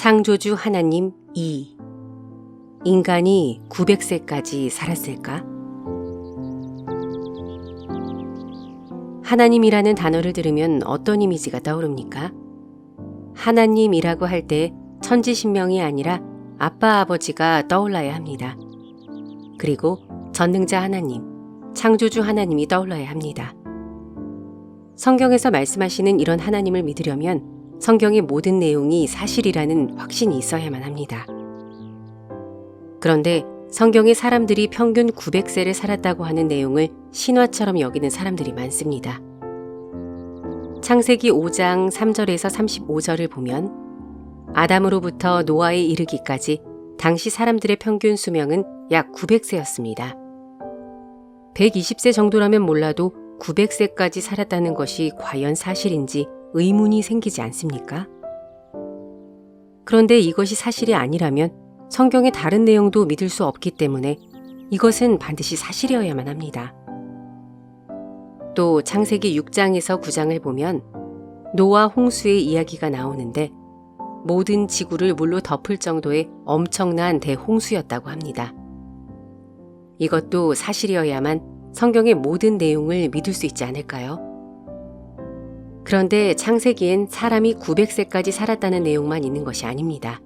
창조주 하나님 2. 인간이 900세까지 살았을까? 하나님이라는 단어를 들으면 어떤 이미지가 떠오릅니까? 하나님이라고 할 때 천지신명이 아니라 아빠 아버지가 떠올라야 합니다. 그리고 전능자 하나님, 창조주 하나님이 떠올라야 합니다. 성경에서 말씀하시는 이런 하나님을 믿으려면 성경의 모든 내용이 사실이라는 확신이 있어야만 합니다. 그런데 성경에 사람들이 평균 900세를 살았다고 하는 내용을 신화처럼 여기는 사람들이 많습니다. 창세기 5장 3절에서 35절을 보면 아담으로부터 노아에 이르기까지 당시 사람들의 평균 수명은 약 900세였습니다. 120세 정도라면 몰라도 900세까지 살았다는 것이 과연 사실인지 의문이 생기지 않습니까? 그런데 이것이 사실이 아니라면 성경의 다른 내용도 믿을 수 없기 때문에 이것은 반드시 사실이어야만 합니다. 또 창세기 6장에서 9장을 보면 노아 홍수의 이야기가 나오는데 모든 지구를 물로 덮을 정도의 엄청난 대홍수였다고 합니다. 이것도 사실이어야만 성경의 모든 내용을 믿을 수 있지 않을까요? 그런데 창세기엔 사람이 900세까지 살았다는 내용만 있는 것이 아닙니다.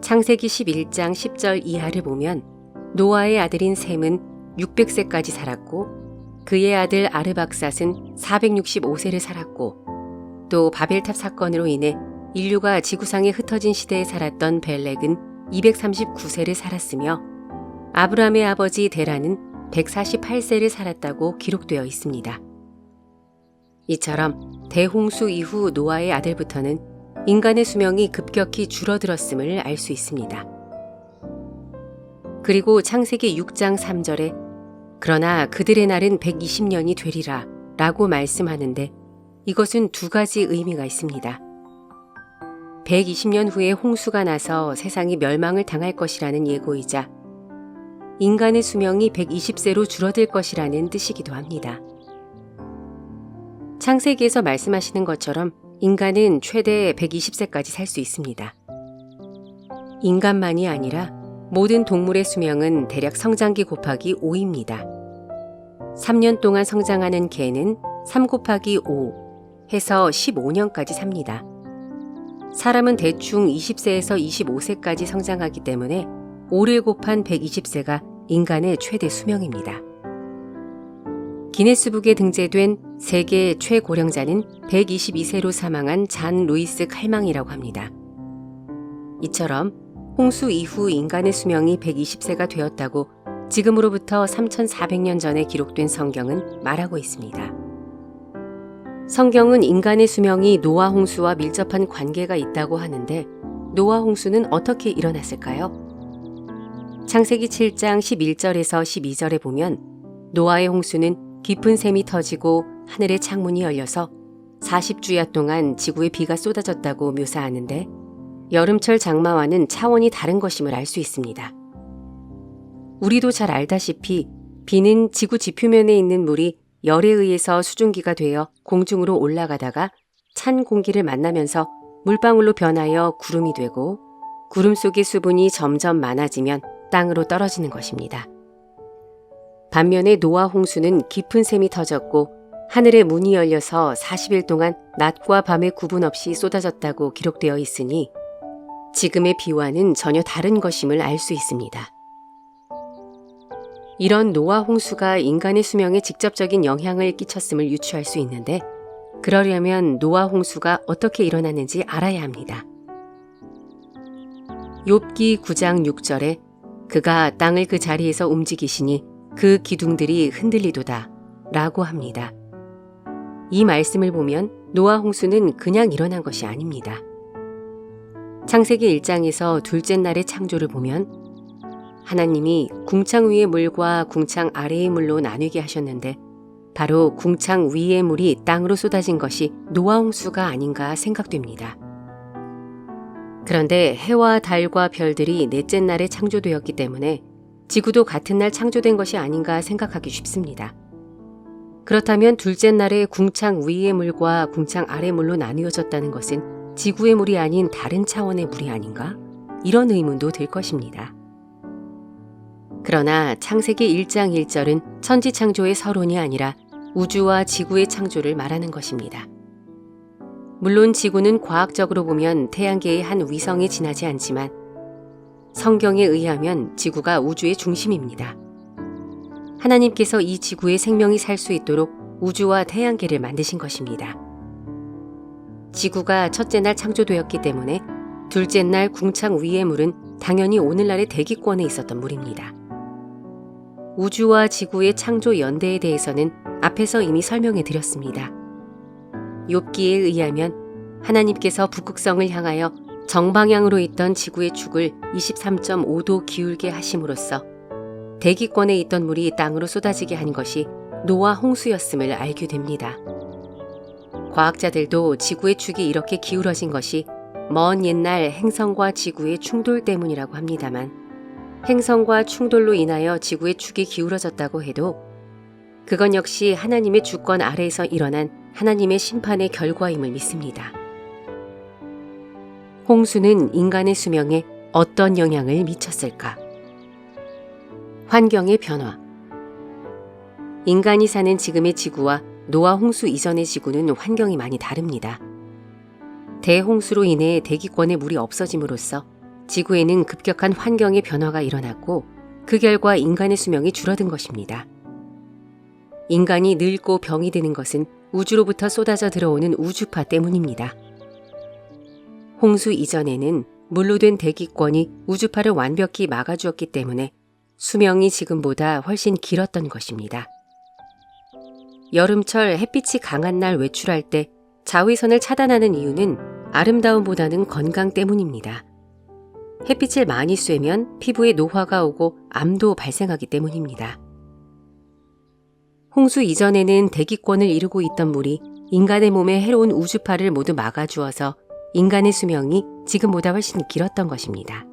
창세기 11장 10절 이하를 보면 노아의 아들인 셈은 600세까지 살았고 그의 아들 아르박삿은 465세를 살았고 또 바벨탑 사건으로 인해 인류가 지구상에 흩어진 시대에 살았던 벨렉은 239세를 살았으며 아브라함의 아버지 데라는 148세를 살았다고 기록되어 있습니다. 이처럼 대홍수 이후 노아의 아들부터는 인간의 수명이 급격히 줄어들었음을 알 수 있습니다. 그리고 창세기 6장 3절에 그러나 그들의 날은 120년이 되리라 라고 말씀하는데 이것은 두 가지 의미가 있습니다. 120년 후에 홍수가 나서 세상이 멸망을 당할 것이라는 예고이자 인간의 수명이 120세로 줄어들 것이라는 뜻이기도 합니다. 창세기에서 말씀하시는 것처럼 인간은 최대 120세까지 살 수 있습니다. 인간만이 아니라 모든 동물의 수명은 대략 성장기 곱하기 5입니다. 3년 동안 성장하는 개는 3 곱하기 5 해서 15년까지 삽니다. 사람은 대충 20세에서 25세까지 성장하기 때문에 5를 곱한 120세가 인간의 최대 수명입니다. 기네스북에 등재된 세계 최고령자는 122세로 사망한 잔 루이스 칼망이라고 합니다. 이처럼 홍수 이후 인간의 수명이 120세가 되었다고 지금으로부터 3400년 전에 기록된 성경은 말하고 있습니다. 성경은 인간의 수명이 노아 홍수와 밀접한 관계가 있다고 하는데 노아 홍수는 어떻게 일어났을까요? 창세기 7장 11절에서 12절에 보면 노아의 홍수는 깊은 샘이 터지고 하늘의 창문이 열려서 40주야 동안 지구에 비가 쏟아졌다고 묘사하는데 여름철 장마와는 차원이 다른 것임을 알 수 있습니다. 우리도 잘 알다시피 비는 지구 지표면에 있는 물이 열에 의해서 수증기가 되어 공중으로 올라가다가 찬 공기를 만나면서 물방울로 변하여 구름이 되고 구름 속의 수분이 점점 많아지면 땅으로 떨어지는 것입니다. 반면에 노아 홍수는 깊은 샘이 터졌고 하늘의 문이 열려서 40일 동안 낮과 밤의 구분 없이 쏟아졌다고 기록되어 있으니 지금의 비와는 전혀 다른 것임을 알 수 있습니다. 이런 노아 홍수가 인간의 수명에 직접적인 영향을 끼쳤음을 유추할 수 있는데 그러려면 노아 홍수가 어떻게 일어났는지 알아야 합니다. 욥기 9장 6절에 그가 땅을 그 자리에서 움직이시니 그 기둥들이 흔들리도다 라고 합니다. 이 말씀을 보면 노아 홍수는 그냥 일어난 것이 아닙니다. 창세기 1장에서 둘째 날의 창조를 보면 하나님이 궁창 위의 물과 궁창 아래의 물로 나뉘게 하셨는데 바로 궁창 위의 물이 땅으로 쏟아진 것이 노아 홍수가 아닌가 생각됩니다. 그런데 해와 달과 별들이 넷째 날에 창조되었기 때문에 지구도 같은 날 창조된 것이 아닌가 생각하기 쉽습니다. 그렇다면 둘째 날에 궁창 위의 물과 궁창 아래 물로 나누어졌다는 것은 지구의 물이 아닌 다른 차원의 물이 아닌가? 이런 의문도 들 것입니다. 그러나 창세기 1장 1절은 천지창조의 서론이 아니라 우주와 지구의 창조를 말하는 것입니다. 물론 지구는 과학적으로 보면 태양계의 한 위성에 지나지 않지만 성경에 의하면 지구가 우주의 중심입니다. 하나님께서 이 지구에 생명이 살 수 있도록 우주와 태양계를 만드신 것입니다. 지구가 첫째 날 창조되었기 때문에 둘째 날 궁창 위의 물은 당연히 오늘날의 대기권에 있었던 물입니다. 우주와 지구의 창조 연대에 대해서는 앞에서 이미 설명해 드렸습니다. 욥기에 의하면 하나님께서 북극성을 향하여 정방향으로 있던 지구의 축을 23.5도 기울게 하심으로써 대기권에 있던 물이 땅으로 쏟아지게 한 것이 노아 홍수였음을 알게 됩니다. 과학자들도 지구의 축이 이렇게 기울어진 것이 먼 옛날 행성과 지구의 충돌 때문이라고 합니다만 행성과 충돌로 인하여 지구의 축이 기울어졌다고 해도 그건 역시 하나님의 주권 아래에서 일어난 하나님의 심판의 결과임을 믿습니다. 홍수는 인간의 수명에 어떤 영향을 미쳤을까? 환경의 변화. 인간이 사는 지금의 지구와 노아 홍수 이전의 지구는 환경이 많이 다릅니다. 대홍수로 인해 대기권에 물이 없어짐으로써 지구에는 급격한 환경의 변화가 일어났고 그 결과 인간의 수명이 줄어든 것입니다. 인간이 늙고 병이 드는 것은 우주로부터 쏟아져 들어오는 우주파 때문입니다. 홍수 이전에는 물로 된 대기권이 우주파를 완벽히 막아주었기 때문에 수명이 지금보다 훨씬 길었던 것입니다. 여름철 햇빛이 강한 날 외출할 때 자외선을 차단하는 이유는 아름다움보다는 건강 때문입니다. 햇빛을 많이 쐬면 피부에 노화가 오고 암도 발생하기 때문입니다. 홍수 이전에는 대기권을 이루고 있던 물이 인간의 몸에 해로운 우주파를 모두 막아주어서 인간의 수명이 지금보다 훨씬 길었던 것입니다.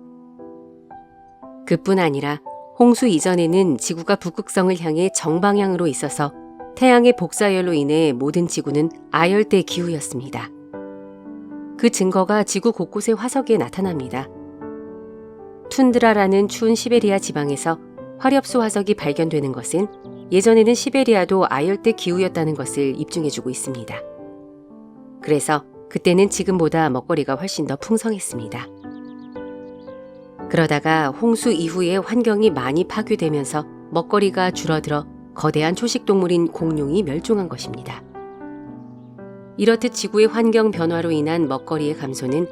그뿐 아니라 홍수 이전에는 지구가 북극성을 향해 정방향으로 있어서 태양의 복사열로 인해 모든 지구는 아열대 기후였습니다. 그 증거가 지구 곳곳의 화석에 나타납니다. 툰드라라는 추운 시베리아 지방에서 화렵수 화석이 발견되는 것은 예전에는 시베리아도 아열대 기후였다는 것을 입증해주고 있습니다. 그래서 그때는 지금보다 먹거리가 훨씬 더 풍성했습니다. 그러다가 홍수 이후에 환경이 많이 파괴되면서 먹거리가 줄어들어 거대한 초식동물인 공룡이 멸종한 것입니다. 이렇듯 지구의 환경 변화로 인한 먹거리의 감소는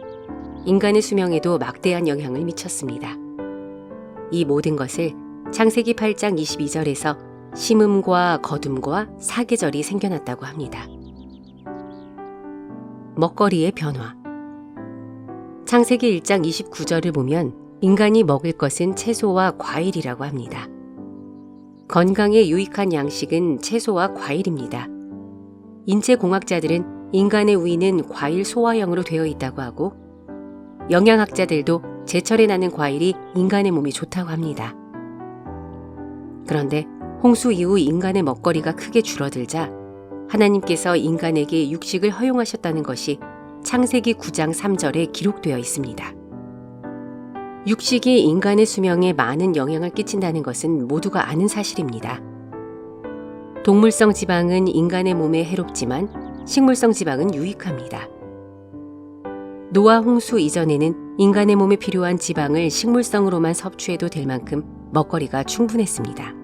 인간의 수명에도 막대한 영향을 미쳤습니다. 이 모든 것을 창세기 8장 22절에서 심음과 거둠과 사계절이 생겨났다고 합니다. 먹거리의 변화. 창세기 1장 29절을 보면 인간이 먹을 것은 채소와 과일이라고 합니다. 건강에 유익한 양식은 채소와 과일입니다. 인체공학자들은 인간의 위는 과일 소화형으로 되어 있다고 하고 영양학자들도 제철에 나는 과일이 인간의 몸에 좋다고 합니다. 그런데 홍수 이후 인간의 먹거리가 크게 줄어들자 하나님께서 인간에게 육식을 허용하셨다는 것이 창세기 9장 3절에 기록되어 있습니다. 육식이 인간의 수명에 많은 영향을 끼친다는 것은 모두가 아는 사실입니다. 동물성 지방은 인간의 몸에 해롭지만 식물성 지방은 유익합니다. 노아 홍수 이전에는 인간의 몸에 필요한 지방을 식물성으로만 섭취해도 될 만큼 먹거리가 충분했습니다.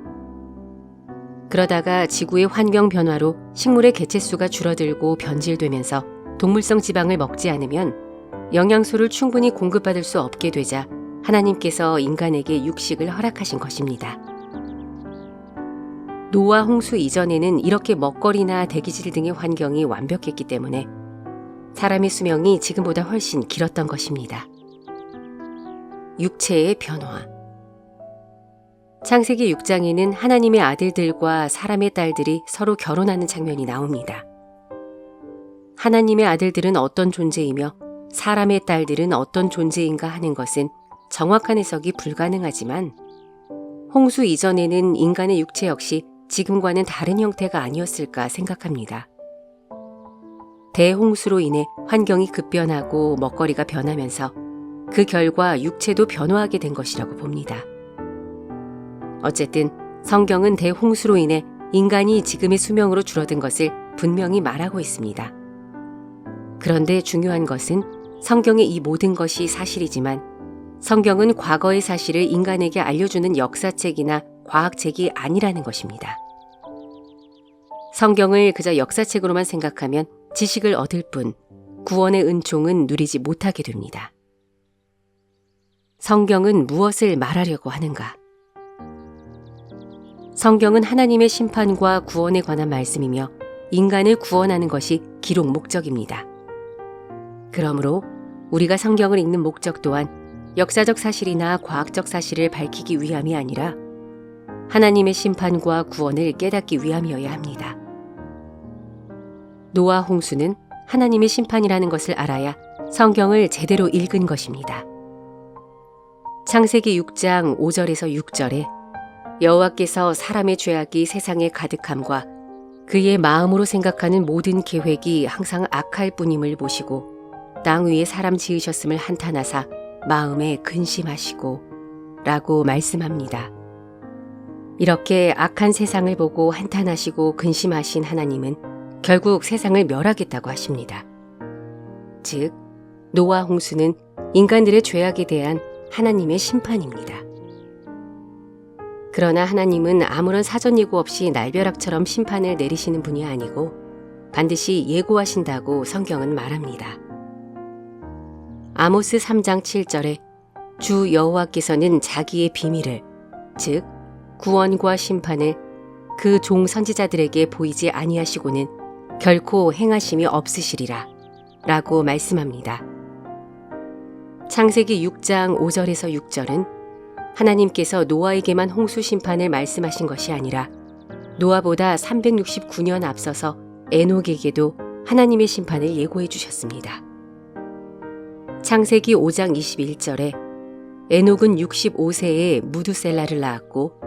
그러다가 지구의 환경 변화로 식물의 개체수가 줄어들고 변질되면서 동물성 지방을 먹지 않으면 영양소를 충분히 공급받을 수 없게 되자 하나님께서 인간에게 육식을 허락하신 것입니다. 노아 홍수 이전에는 이렇게 먹거리나 대기질 등의 환경이 완벽했기 때문에 사람의 수명이 지금보다 훨씬 길었던 것입니다. 육체의 변화. 창세기 6장에는 하나님의 아들들과 사람의 딸들이 서로 결혼하는 장면이 나옵니다. 하나님의 아들들은 어떤 존재이며 사람의 딸들은 어떤 존재인가 하는 것은 정확한 해석이 불가능하지만 홍수 이전에는 인간의 육체 역시 지금과는 다른 형태가 아니었을까 생각합니다. 대홍수로 인해 환경이 급변하고 먹거리가 변하면서 그 결과 육체도 변화하게 된 것이라고 봅니다. 어쨌든 성경은 대홍수로 인해 인간이 지금의 수명으로 줄어든 것을 분명히 말하고 있습니다. 그런데 중요한 것은 성경의 이 모든 것이 사실이지만 성경은 과거의 사실을 인간에게 알려주는 역사책이나 과학책이 아니라는 것입니다. 성경을 그저 역사책으로만 생각하면 지식을 얻을 뿐 구원의 은총은 누리지 못하게 됩니다. 성경은 무엇을 말하려고 하는가? 성경은 하나님의 심판과 구원에 관한 말씀이며 인간을 구원하는 것이 기록 목적입니다. 그러므로 우리가 성경을 읽는 목적 또한 역사적 사실이나 과학적 사실을 밝히기 위함이 아니라 하나님의 심판과 구원을 깨닫기 위함이어야 합니다. 노아 홍수는 하나님의 심판이라는 것을 알아야 성경을 제대로 읽은 것입니다. 창세기 6장 5절에서 6절에 여호와께서 사람의 죄악이 세상에 가득함과 그의 마음으로 생각하는 모든 계획이 항상 악할 뿐임을 보시고 땅 위에 사람 지으셨음을 한탄하사 마음에 근심하시고 라고 말씀합니다. 이렇게 악한 세상을 보고 한탄하시고 근심하신 하나님은 결국 세상을 멸하겠다고 하십니다. 즉, 노아 홍수는 인간들의 죄악에 대한 하나님의 심판입니다. 그러나 하나님은 아무런 사전 예고 없이 날벼락처럼 심판을 내리시는 분이 아니고 반드시 예고하신다고 성경은 말합니다. 아모스 3장 7절에 주 여호와께서는 자기의 비밀을, 즉 구원과 심판을 그 종 선지자들에게 보이지 아니하시고는 결코 행하심이 없으시리라 라고 말씀합니다. 창세기 6장 5절에서 6절은 하나님께서 노아에게만 홍수 심판을 말씀하신 것이 아니라 노아보다 369년 앞서서 에녹에게도 하나님의 심판을 예고해 주셨습니다. 창세기 5장 21절에 에녹은 65세에 무두셀라를 낳았고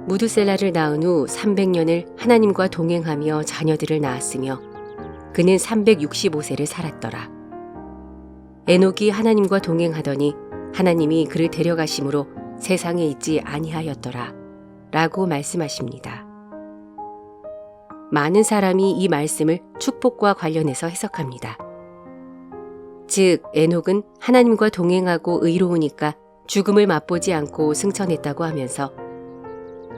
무두셀라를 낳은 후 300년을 하나님과 동행하며 자녀들을 낳았으며 그는 365세를 살았더라. 에녹이 하나님과 동행하더니 하나님이 그를 데려가심으로 세상에 있지 아니하였더라 라고 말씀하십니다. 많은 사람이 이 말씀을 축복과 관련해서 해석합니다. 즉, 에녹은 하나님과 동행하고 의로우니까 죽음을 맛보지 않고 승천했다고 하면서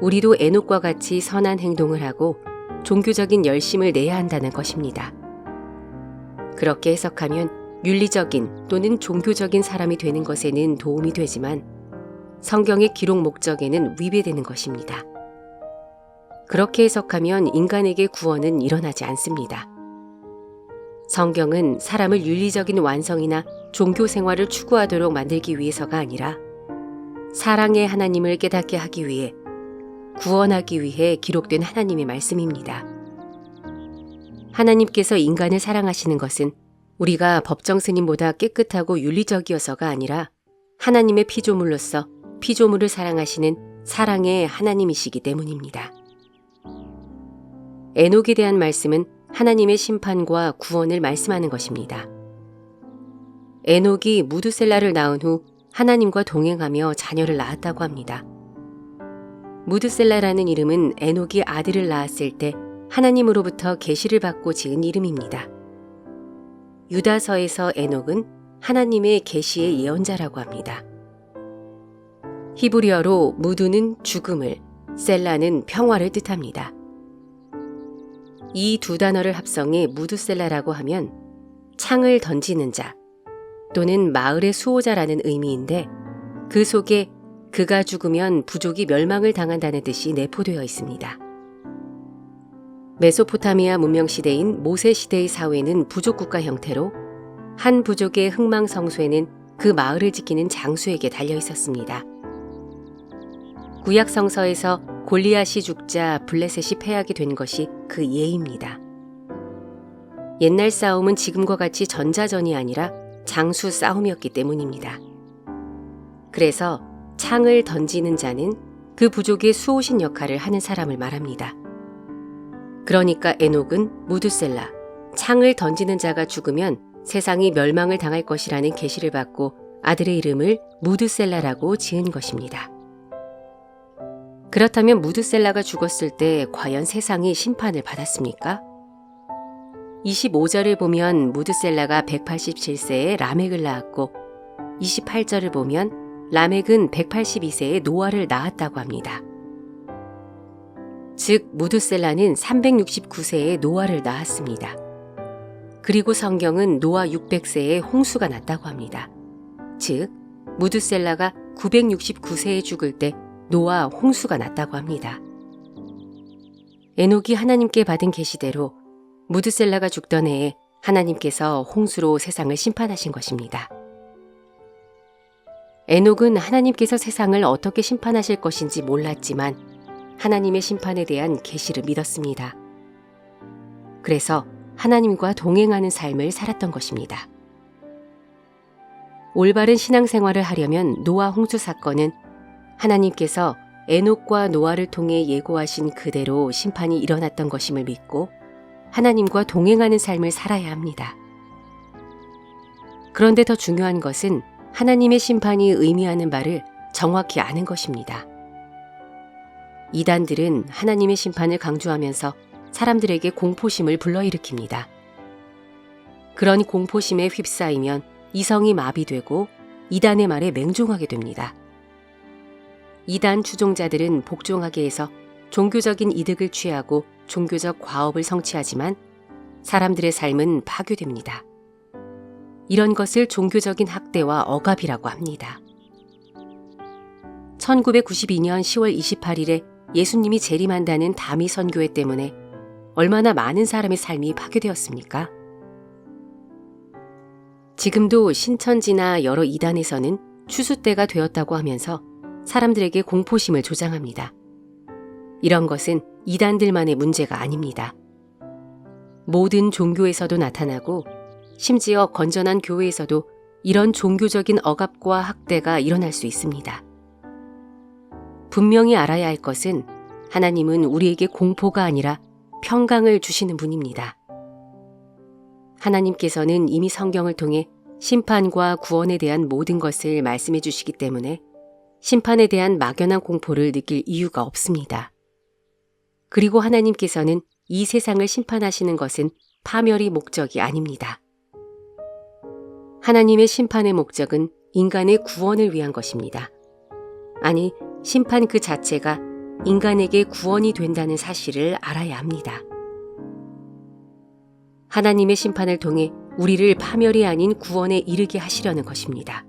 우리도 에녹과 같이 선한 행동을 하고 종교적인 열심을 내야 한다는 것입니다. 그렇게 해석하면 윤리적인 또는 종교적인 사람이 되는 것에는 도움이 되지만 성경의 기록 목적에는 위배되는 것입니다. 그렇게 해석하면 인간에게 구원은 일어나지 않습니다. 성경은 사람을 윤리적인 완성이나 종교 생활을 추구하도록 만들기 위해서가 아니라 사랑의 하나님을 깨닫게 하기 위해 구원하기 위해 기록된 하나님의 말씀입니다. 하나님께서 인간을 사랑하시는 것은 우리가 법정 스님보다 깨끗하고 윤리적이어서가 아니라 하나님의 피조물로서 피조물을 사랑하시는 사랑의 하나님이시기 때문입니다. 에녹에 대한 말씀은 하나님의 심판과 구원을 말씀하는 것입니다. 에녹이 무두셀라를 낳은 후 하나님과 동행하며 자녀를 낳았다고 합니다. 무두셀라라는 이름은 에녹이 아들을 낳았을 때 하나님으로부터 계시를 받고 지은 이름입니다. 유다서에서 에녹은 하나님의 계시의 예언자라고 합니다. 히브리어로 무두는 죽음을, 셀라는 평화를 뜻합니다. 이 두 단어를 합성해 무두셀라라고 하면 창을 던지는 자 또는 마을의 수호자라는 의미인데 그 속에 그가 죽으면 부족이 멸망을 당한다는 뜻이 내포되어 있습니다. 메소포타미아 문명 시대인 모세 시대의 사회는 부족 국가 형태로 한 부족의 흥망성쇠는 그 마을을 지키는 장수에게 달려 있었습니다. 구약 성서에서 골리앗이 죽자 블레셋이 패하게 된 것이 그 예입니다. 옛날 싸움은 지금과 같이 전자전이 아니라 장수 싸움이었기 때문입니다. 그래서 창을 던지는 자는 그 부족의 수호신 역할을 하는 사람을 말합니다. 그러니까 에녹은 무두셀라, 창을 던지는 자가 죽으면 세상이 멸망을 당할 것이라는 계시를 받고 아들의 이름을 무드셀라라고 지은 것입니다. 그렇다면 무드셀라가 죽었을 때 과연 세상이 심판을 받았습니까? 25절을 보면 무드셀라가 187세에 라멕을 낳았고 28절을 보면 라멕은 182세에 노아를 낳았다고 합니다. 즉 무드셀라는 369세에 노아를 낳았습니다. 그리고 성경은 노아 600세에 홍수가 났다고 합니다. 즉 무드셀라가 969세에 죽을 때 노아 홍수가 났다고 합니다. 에녹이 하나님께 받은 계시대로 무드셀라가 죽던 해에 하나님께서 홍수로 세상을 심판하신 것입니다. 에녹은 하나님께서 세상을 어떻게 심판하실 것인지 몰랐지만 하나님의 심판에 대한 계시를 믿었습니다. 그래서 하나님과 동행하는 삶을 살았던 것입니다. 올바른 신앙생활을 하려면 노아 홍수 사건은 하나님께서 에녹과 노아를 통해 예고하신 그대로 심판이 일어났던 것임을 믿고 하나님과 동행하는 삶을 살아야 합니다. 그런데 더 중요한 것은 하나님의 심판이 의미하는 바를 정확히 아는 것입니다. 이단들은 하나님의 심판을 강조하면서 사람들에게 공포심을 불러일으킵니다. 그런 공포심에 휩싸이면 이성이 마비되고 이단의 말에 맹종하게 됩니다. 이단 추종자들은 복종하게 해서 종교적인 이득을 취하고 종교적 과업을 성취하지만 사람들의 삶은 파괴됩니다. 이런 것을 종교적인 학대와 억압이라고 합니다. 1992년 10월 28일에 예수님이 재림한다는 다미 선교회 때문에 얼마나 많은 사람의 삶이 파괴되었습니까? 지금도 신천지나 여러 이단에서는 추수 때가 되었다고 하면서 사람들에게 공포심을 조장합니다. 이런 것은 이단들만의 문제가 아닙니다. 모든 종교에서도 나타나고 심지어 건전한 교회에서도 이런 종교적인 억압과 학대가 일어날 수 있습니다. 분명히 알아야 할 것은 하나님은 우리에게 공포가 아니라 평강을 주시는 분입니다. 하나님께서는 이미 성경을 통해 심판과 구원에 대한 모든 것을 말씀해 주시기 때문에 심판에 대한 막연한 공포를 느낄 이유가 없습니다. 그리고 하나님께서는 이 세상을 심판하시는 것은 파멸이 목적이 아닙니다. 하나님의 심판의 목적은 인간의 구원을 위한 것입니다. 아니, 심판 그 자체가 인간에게 구원이 된다는 사실을 알아야 합니다. 하나님의 심판을 통해 우리를 파멸이 아닌 구원에 이르게 하시려는 것입니다.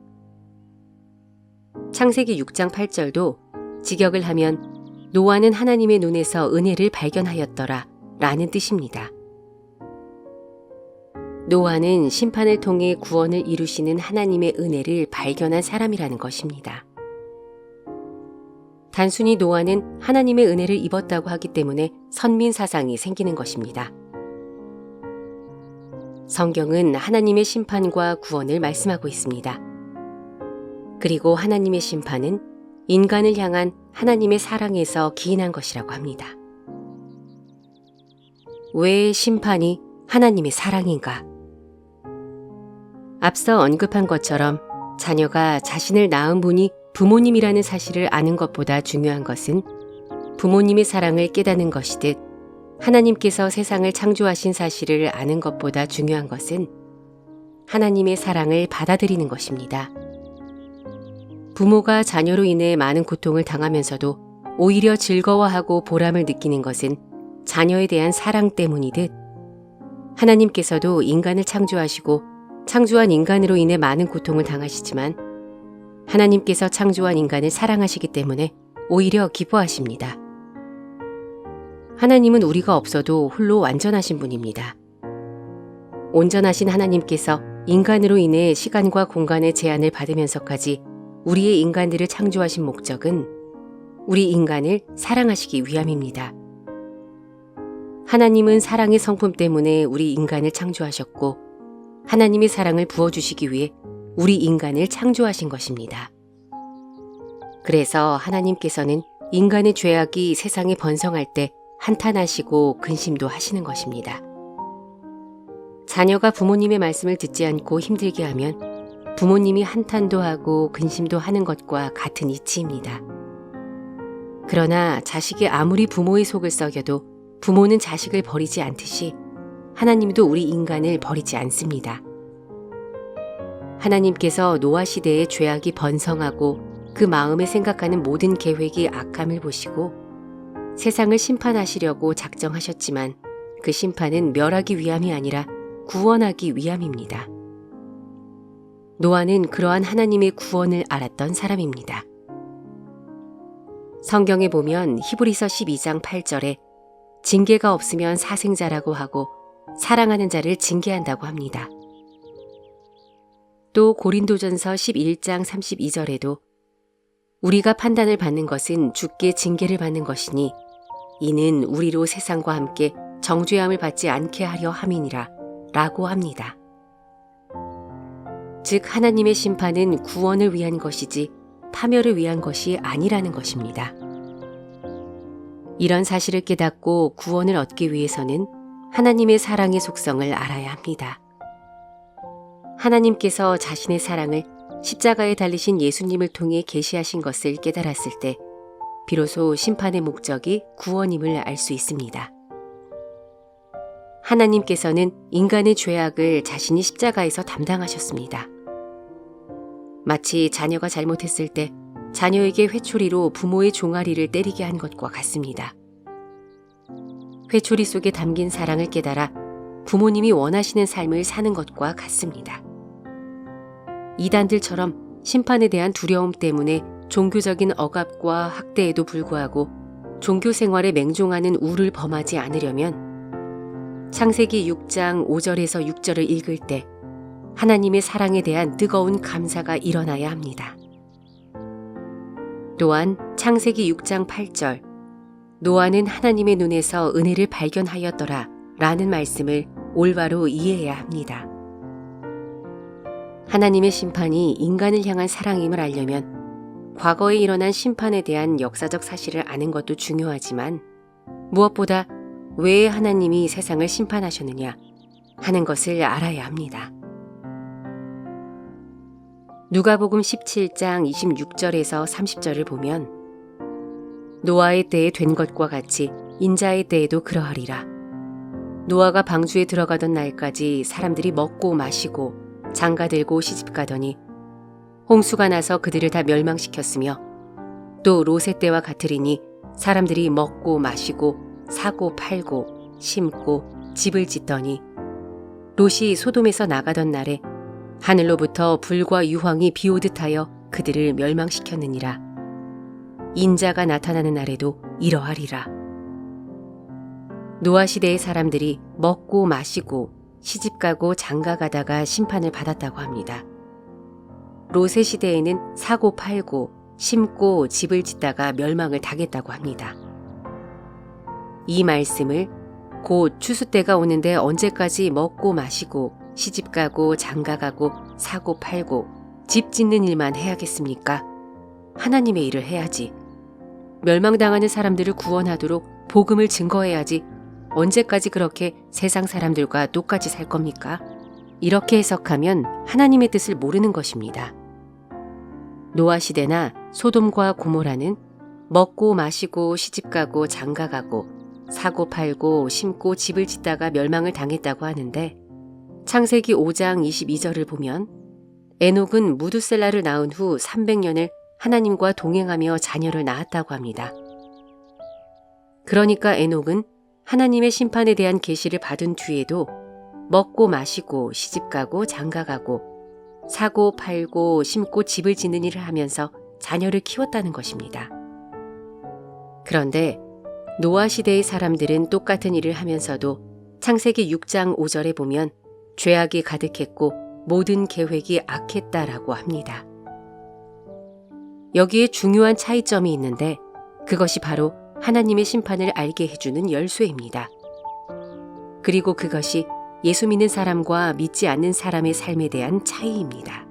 창세기 6장 8절도 직역을 하면 노아는 하나님의 눈에서 은혜를 발견하였더라 라는 뜻입니다. 노아는 심판을 통해 구원을 이루시는 하나님의 은혜를 발견한 사람이라는 것입니다. 단순히 노아는 하나님의 은혜를 입었다고 하기 때문에 선민 사상이 생기는 것입니다. 성경은 하나님의 심판과 구원을 말씀하고 있습니다. 그리고 하나님의 심판은 인간을 향한 하나님의 사랑에서 기인한 것이라고 합니다. 왜 심판이 하나님의 사랑인가? 앞서 언급한 것처럼 자녀가 자신을 낳은 분이 부모님이라는 사실을 아는 것보다 중요한 것은 부모님의 사랑을 깨닫는 것이듯 하나님께서 세상을 창조하신 사실을 아는 것보다 중요한 것은 하나님의 사랑을 받아들이는 것입니다. 부모가 자녀로 인해 많은 고통을 당하면서도 오히려 즐거워하고 보람을 느끼는 것은 자녀에 대한 사랑 때문이듯 하나님께서도 인간을 창조하시고 창조한 인간으로 인해 많은 고통을 당하시지만 하나님께서 창조한 인간을 사랑하시기 때문에 오히려 기뻐하십니다. 하나님은 우리가 없어도 홀로 완전하신 분입니다. 온전하신 하나님께서 인간으로 인해 시간과 공간의 제한을 받으면서까지 우리의 인간들을 창조하신 목적은 우리 인간을 사랑하시기 위함입니다. 하나님은 사랑의 성품 때문에 우리 인간을 창조하셨고 하나님의 사랑을 부어주시기 위해 우리 인간을 창조하신 것입니다. 그래서 하나님께서는 인간의 죄악이 세상에 번성할 때 한탄하시고 근심도 하시는 것입니다. 자녀가 부모님의 말씀을 듣지 않고 힘들게 하면 부모님이 한탄도 하고 근심도 하는 것과 같은 이치입니다. 그러나 자식이 아무리 부모의 속을 썩여도 부모는 자식을 버리지 않듯이 하나님도 우리 인간을 버리지 않습니다. 하나님께서 노아 시대의 죄악이 번성하고 그 마음에 생각하는 모든 계획이 악함을 보시고 세상을 심판하시려고 작정하셨지만 그 심판은 멸하기 위함이 아니라 구원하기 위함입니다. 노아는 그러한 하나님의 구원을 알았던 사람입니다. 성경에 보면 히브리서 12장 8절에 징계가 없으면 사생자라고 하고 사랑하는 자를 징계한다고 합니다. 또 고린도전서 11장 32절에도 우리가 판단을 받는 것은 주께 징계를 받는 것이니 이는 우리로 세상과 함께 정죄함을 받지 않게 하려 함이니라 라고 합니다. 즉 하나님의 심판은 구원을 위한 것이지 파멸을 위한 것이 아니라는 것입니다. 이런 사실을 깨닫고 구원을 얻기 위해서는 하나님의 사랑의 속성을 알아야 합니다. 하나님께서 자신의 사랑을 십자가에 달리신 예수님을 통해 계시하신 것을 깨달았을 때 비로소 심판의 목적이 구원임을 알 수 있습니다. 하나님께서는 인간의 죄악을 자신이 십자가에서 담당하셨습니다. 마치 자녀가 잘못했을 때 자녀에게 회초리로 부모의 종아리를 때리게 한 것과 같습니다. 회초리 속에 담긴 사랑을 깨달아 부모님이 원하시는 삶을 사는 것과 같습니다. 이단들처럼 심판에 대한 두려움 때문에 종교적인 억압과 학대에도 불구하고 종교 생활에 맹종하는 우를 범하지 않으려면 창세기 6장 5절에서 6절을 읽을 때 하나님의 사랑에 대한 뜨거운 감사가 일어나야 합니다. 또한 창세기 6장 8절 노아는 하나님의 눈에서 은혜를 발견하였더라 라는 말씀을 올바로 이해해야 합니다. 하나님의 심판이 인간을 향한 사랑임을 알려면 과거에 일어난 심판에 대한 역사적 사실을 아는 것도 중요하지만 무엇보다 왜 하나님이 세상을 심판하셨느냐 하는 것을 알아야 합니다. 누가복음 17장 26절에서 30절을 보면 노아의 때에 된 것과 같이 인자의 때에도 그러하리라. 노아가 방주에 들어가던 날까지 사람들이 먹고 마시고 장가들고 시집가더니 홍수가 나서 그들을 다 멸망시켰으며 또 롯의 때와 같으리니 사람들이 먹고 마시고 사고 팔고 심고 집을 짓더니 롯이 소돔에서 나가던 날에 하늘로부터 불과 유황이 비오듯 하여 그들을 멸망시켰느니라. 인자가 나타나는 날에도 이러하리라. 노아 시대의 사람들이 먹고 마시고 시집가고 장가가다가 심판을 받았다고 합니다. 롯의 시대에는 사고 팔고 심고 집을 짓다가 멸망을 당했다고 합니다. 이 말씀을 곧 추수 때가 오는데 언제까지 먹고 마시고 시집가고 장가가고 사고 팔고 집 짓는 일만 해야겠습니까? 하나님의 일을 해야지. 멸망당하는 사람들을 구원하도록 복음을 증거해야지. 언제까지 그렇게 세상 사람들과 똑같이 살 겁니까? 이렇게 해석하면 하나님의 뜻을 모르는 것입니다. 노아 시대나 소돔과 고모라는 먹고 마시고 시집가고 장가가고 사고 팔고 심고 집을 짓다가 멸망을 당했다고 하는데 창세기 5장 22절을 보면 에녹은 무두셀라를 낳은 후 300년을 하나님과 동행하며 자녀를 낳았다고 합니다. 그러니까 에녹은 하나님의 심판에 대한 계시를 받은 뒤에도 먹고 마시고 시집가고 장가가고 사고 팔고 심고 집을 짓는 일을 하면서 자녀를 키웠다는 것입니다. 그런데 노아 시대의 사람들은 똑같은 일을 하면서도 창세기 6장 5절에 보면 죄악이 가득했고 모든 계획이 악했다라고 합니다. 여기에 중요한 차이점이 있는데 그것이 바로 하나님의 심판을 알게 해주는 열쇠입니다. 그리고 그것이 예수 믿는 사람과 믿지 않는 사람의 삶에 대한 차이입니다.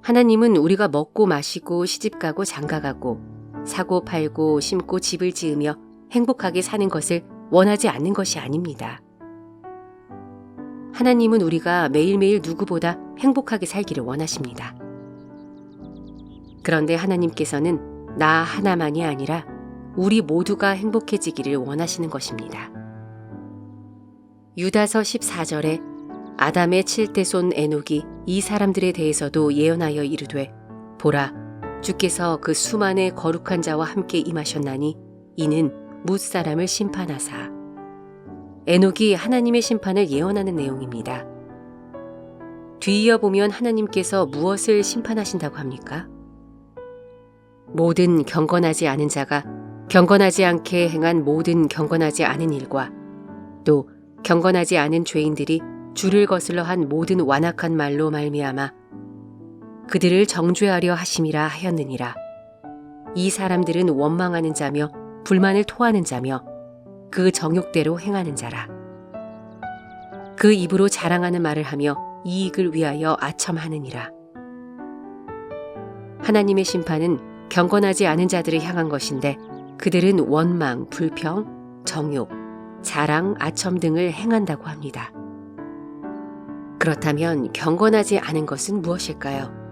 하나님은 우리가 먹고 마시고 시집가고 장가가고 사고 팔고 심고 집을 지으며 행복하게 사는 것을 원하지 않는 것이 아닙니다. 하나님은 우리가 매일매일 누구보다 행복하게 살기를 원하십니다. 그런데 하나님께서는 나 하나만이 아니라 우리 모두가 행복해지기를 원하시는 것입니다. 유다서 14절에 아담의 7대 손 에녹이 이 사람들에 대해서도 예언하여 이르되 보라 주께서 그 수만의 거룩한 자와 함께 임하셨나니 이는 뭇사람을 심판하사. 에녹이 하나님의 심판을 예언하는 내용입니다. 뒤이어 보면 하나님께서 무엇을 심판하신다고 합니까? 모든 경건하지 않은 자가 경건하지 않게 행한 모든 경건하지 않은 일과 또 경건하지 않은 죄인들이 주를 거슬러 한 모든 완악한 말로 말미암아 그들을 정죄하려 하심이라 하였느니라. 이 사람들은 원망하는 자며 불만을 토하는 자며 그 정욕대로 행하는 자라. 그 입으로 자랑하는 말을 하며 이익을 위하여 아첨하느니라. 하나님의 심판은 경건하지 않은 자들을 향한 것인데 그들은 원망, 불평, 정욕, 자랑, 아첨 등을 행한다고 합니다. 그렇다면 경건하지 않은 것은 무엇일까요?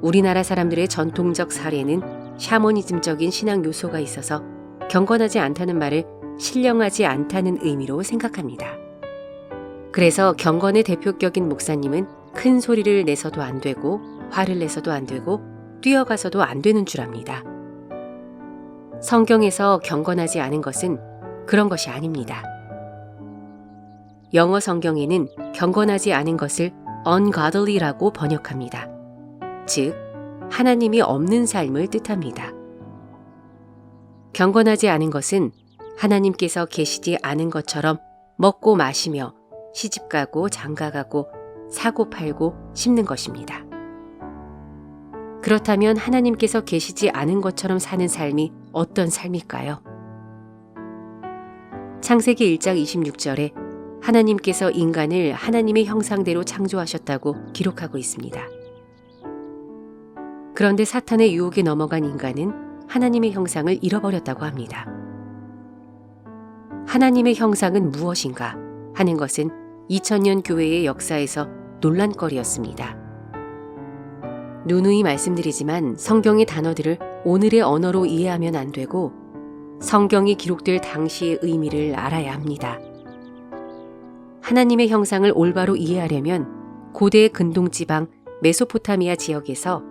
우리나라 사람들의 전통적 사례는 샤머니즘적인 신앙 요소가 있어서 경건하지 않다는 말을 신령하지 않다는 의미로 생각합니다. 그래서 경건의 대표격인 목사님은 큰 소리를 내서도 안 되고 화를 내서도 안 되고 뛰어가서도 안 되는 줄 압니다. 성경에서 경건하지 않은 것은 그런 것이 아닙니다. 영어 성경에는 경건하지 않은 것을 ungodly라고 번역합니다. 즉, 하나님이 없는 삶을 뜻합니다. 경건하지 않은 것은 하나님께서 계시지 않은 것처럼 먹고 마시며 시집가고 장가가고 사고 팔고 씹는 것입니다. 그렇다면 하나님께서 계시지 않은 것처럼 사는 삶이 어떤 삶일까요? 창세기 1장 26절에 하나님께서 인간을 하나님의 형상대로 창조하셨다고 기록하고 있습니다. 그런데 사탄의 유혹에 넘어간 인간은 하나님의 형상을 잃어버렸다고 합니다. 하나님의 형상은 무엇인가 하는 것은 2000년 교회의 역사에서 논란거리였습니다. 누누이 말씀드리지만 성경의 단어들을 오늘의 언어로 이해하면 안 되고 성경이 기록될 당시의 의미를 알아야 합니다. 하나님의 형상을 올바로 이해하려면 고대 근동지방 메소포타미아 지역에서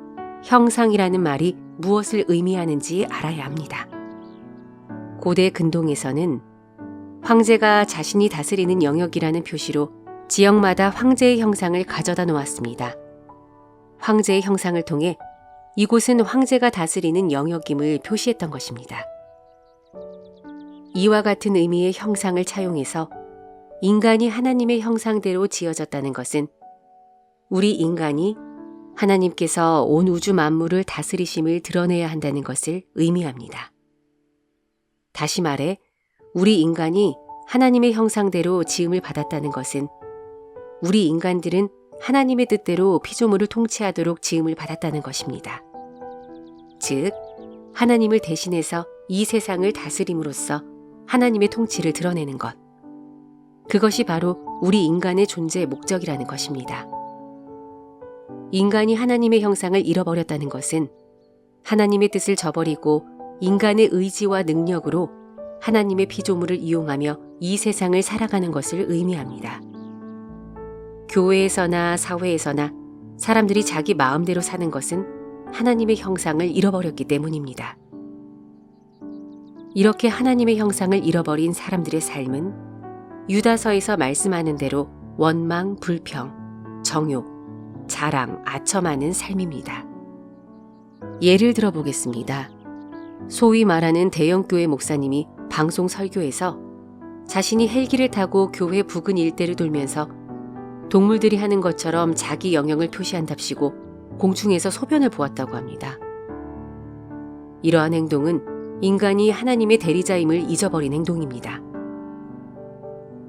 형상이라는 말이 무엇을 의미하는지 알아야 합니다. 고대 근동에서는 황제가 자신이 다스리는 영역이라는 표시로 지역마다 황제의 형상을 가져다 놓았습니다. 황제의 형상을 통해 이곳은 황제가 다스리는 영역임을 표시했던 것입니다. 이와 같은 의미의 형상을 차용해서 인간이 하나님의 형상대로 지어졌다는 것은 우리 인간이 하나님께서 온 우주 만물을 다스리심을 드러내야 한다는 것을 의미합니다. 다시 말해 우리 인간이 하나님의 형상대로 지음을 받았다는 것은 우리 인간들은 하나님의 뜻대로 피조물을 통치하도록 지음을 받았다는 것입니다. 즉, 하나님을 대신해서 이 세상을 다스림으로써 하나님의 통치를 드러내는 것. 그것이 바로 우리 인간의 존재의 목적이라는 것입니다. 인간이 하나님의 형상을 잃어버렸다는 것은 하나님의 뜻을 저버리고 인간의 의지와 능력으로 하나님의 피조물을 이용하며 이 세상을 살아가는 것을 의미합니다. 교회에서나 사회에서나 사람들이 자기 마음대로 사는 것은 하나님의 형상을 잃어버렸기 때문입니다. 이렇게 하나님의 형상을 잃어버린 사람들의 삶은 유다서에서 말씀하는 대로 원망, 불평, 정욕, 자랑, 아첨하는 삶입니다. 예를 들어 보겠습니다. 소위 말하는 대형교회 목사님이 방송 설교에서 자신이 헬기를 타고 교회 부근 일대를 돌면서 동물들이 하는 것처럼 자기 영역을 표시한답시고 공중에서 소변을 보았다고 합니다. 이러한 행동은 인간이 하나님의 대리자임을 잊어버린 행동입니다.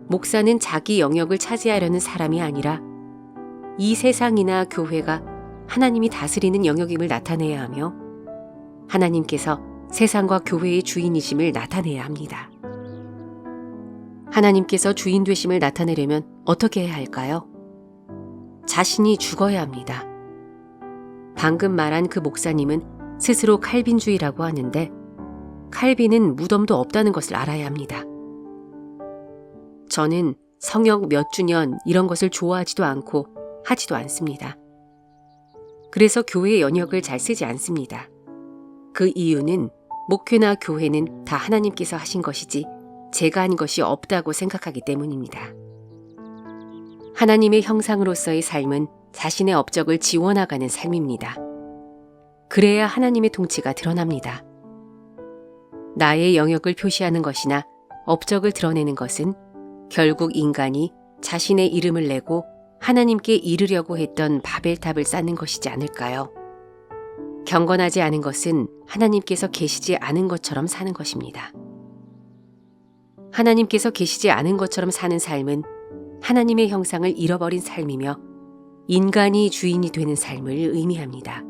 목사는 자기 영역을 차지하려는 사람이 아니라 이 세상이나 교회가 하나님이 다스리는 영역임을 나타내야 하며 하나님께서 세상과 교회의 주인이심을 나타내야 합니다. 하나님께서 주인 되심을 나타내려면 어떻게 해야 할까요? 자신이 죽어야 합니다. 방금 말한 그 목사님은 스스로 칼빈주의라고 하는데 칼빈은 무덤도 없다는 것을 알아야 합니다. 저는 성역 몇 주년 이런 것을 좋아하지도 않고 하지도 않습니다. 그래서 교회 연역을 잘 쓰지 않습니다. 그 이유는 목회나 교회는 다 하나님께서 하신 것이지 제가 한 것이 없다고 생각하기 때문입니다. 하나님의 형상으로서의 삶은 자신의 업적을 지워나가는 삶입니다. 그래야 하나님의 통치가 드러납니다. 나의 영역을 표시하는 것이나 업적을 드러내는 것은 결국 인간이 자신의 이름을 내고 하나님께 이르려고 했던 바벨탑을 쌓는 것이지 않을까요? 경건하지 않은 것은 하나님께서 계시지 않은 것처럼 사는 것입니다. 하나님께서 계시지 않은 것처럼 사는 삶은 하나님의 형상을 잃어버린 삶이며 인간이 주인이 되는 삶을 의미합니다.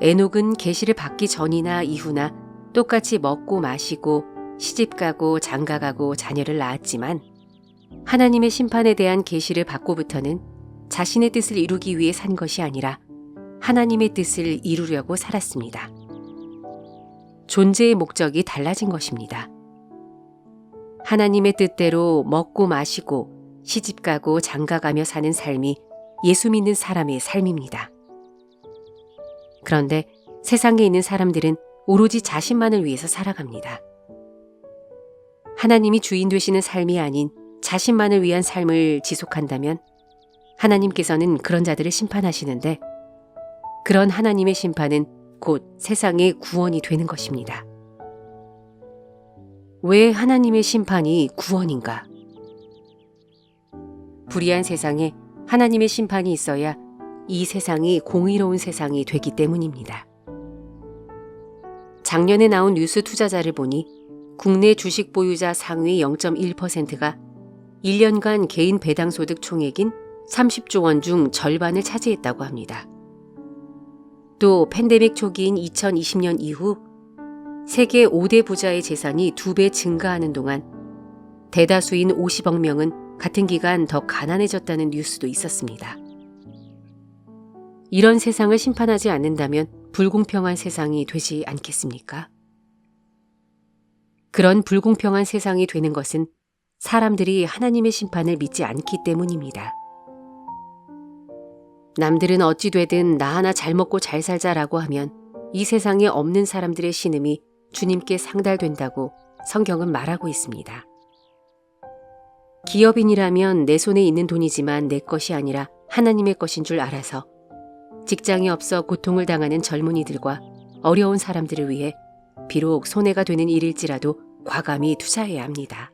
에녹은 계시를 받기 전이나 이후나 똑같이 먹고 마시고 시집가고 장가가고 자녀를 낳았지만 하나님의 심판에 대한 계시를 받고부터는 자신의 뜻을 이루기 위해 산 것이 아니라 하나님의 뜻을 이루려고 살았습니다. 존재의 목적이 달라진 것입니다. 하나님의 뜻대로 먹고 마시고 시집가고 장가가며 사는 삶이 예수 믿는 사람의 삶입니다. 그런데 세상에 있는 사람들은 오로지 자신만을 위해서 살아갑니다. 하나님이 주인 되시는 삶이 아닌 자신만을 위한 삶을 지속한다면 하나님께서는 그런 자들을 심판하시는데 그런 하나님의 심판은 곧 세상의 구원이 되는 것입니다. 왜 하나님의 심판이 구원인가? 불의한 세상에 하나님의 심판이 있어야 이 세상이 공의로운 세상이 되기 때문입니다. 작년에 나온 뉴스 투자자를 보니 국내 주식 보유자 상위 0.1%가 1년간 개인 배당 소득 총액인 30조 원 중 절반을 차지했다고 합니다. 또 팬데믹 초기인 2020년 이후 세계 5대 부자의 재산이 2배 증가하는 동안 대다수인 50억 명은 같은 기간 더 가난해졌다는 뉴스도 있었습니다. 이런 세상을 심판하지 않는다면 불공평한 세상이 되지 않겠습니까? 그런 불공평한 세상이 되는 것은 사람들이 하나님의 심판을 믿지 않기 때문입니다. 남들은 어찌 되든 나 하나 잘 먹고 잘 살자라고 하면 이 세상에 없는 사람들의 신음이 주님께 상달된다고 성경은 말하고 있습니다. 기업인이라면 내 손에 있는 돈이지만 내 것이 아니라 하나님의 것인 줄 알아서 직장이 없어 고통을 당하는 젊은이들과 어려운 사람들을 위해 비록 손해가 되는 일일지라도 과감히 투자해야 합니다.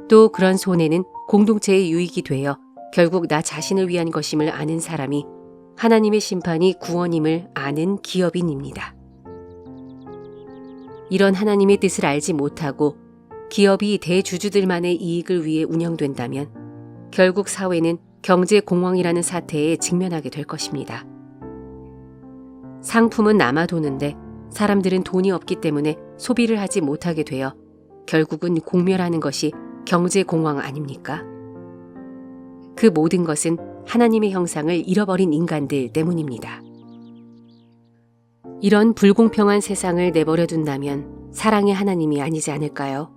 또 그런 손해는 공동체의 유익이 되어 결국 나 자신을 위한 것임을 아는 사람이 하나님의 심판이 구원임을 아는 기업인입니다. 이런 하나님의 뜻을 알지 못하고 기업이 대주주들만의 이익을 위해 운영된다면 결국 사회는 경제 공황이라는 사태에 직면하게 될 것입니다. 상품은 남아 도는데 사람들은 돈이 없기 때문에 소비를 하지 못하게 되어 결국은 공멸하는 것이 경제 공황 아닙니까? 그 모든 것은 하나님의 형상을 잃어버린 인간들 때문입니다. 이런 불공평한 세상을 내버려 둔다면 사랑의 하나님이 아니지 않을까요?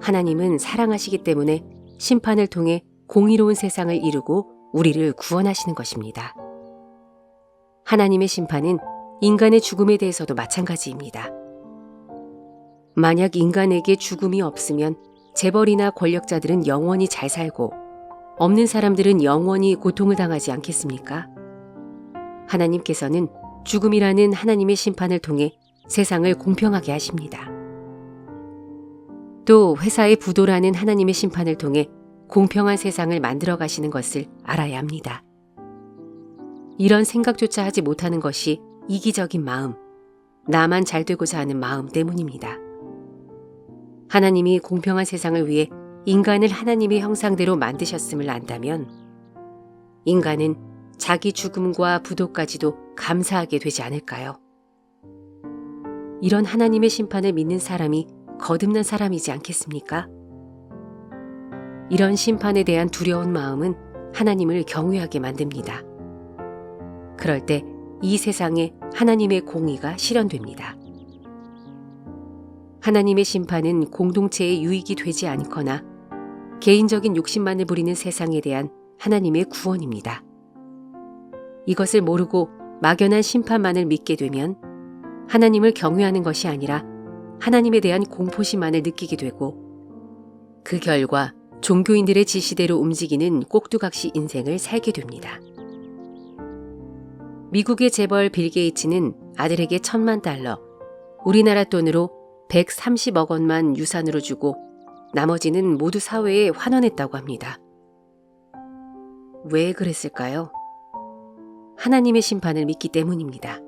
하나님은 사랑하시기 때문에 심판을 통해 공의로운 세상을 이루고 우리를 구원하시는 것입니다. 하나님의 심판은 인간의 죽음에 대해서도 마찬가지입니다. 만약 인간에게 죽음이 없으면 재벌이나 권력자들은 영원히 잘 살고 없는 사람들은 영원히 고통을 당하지 않겠습니까? 하나님께서는 죽음이라는 하나님의 심판을 통해 세상을 공평하게 하십니다. 또 회사의 부도라는 하나님의 심판을 통해 공평한 세상을 만들어 가시는 것을 알아야 합니다. 이런 생각조차 하지 못하는 것이 이기적인 마음, 나만 잘 되고자 하는 마음 때문입니다. 하나님이 공평한 세상을 위해 인간을 하나님의 형상대로 만드셨음을 안다면 인간은 자기 죽음과 부도까지도 감사하게 되지 않을까요? 이런 하나님의 심판을 믿는 사람이 거듭난 사람이지 않겠습니까? 이런 심판에 대한 두려운 마음은 하나님을 경외하게 만듭니다. 그럴 때 이 세상에 하나님의 공의가 실현됩니다. 하나님의 심판은 공동체의 유익이 되지 않거나 개인적인 욕심만을 부리는 세상에 대한 하나님의 구원입니다. 이것을 모르고 막연한 심판만을 믿게 되면 하나님을 경외하는 것이 아니라 하나님에 대한 공포심만을 느끼게 되고 그 결과 종교인들의 지시대로 움직이는 꼭두각시 인생을 살게 됩니다. 미국의 재벌 빌 게이츠는 아들에게 $10,000,000, 우리나라 돈으로 130억 원만 유산으로 주고 나머지는 모두 사회에 환원했다고 합니다. 왜 그랬을까요? 하나님의 심판을 믿기 때문입니다.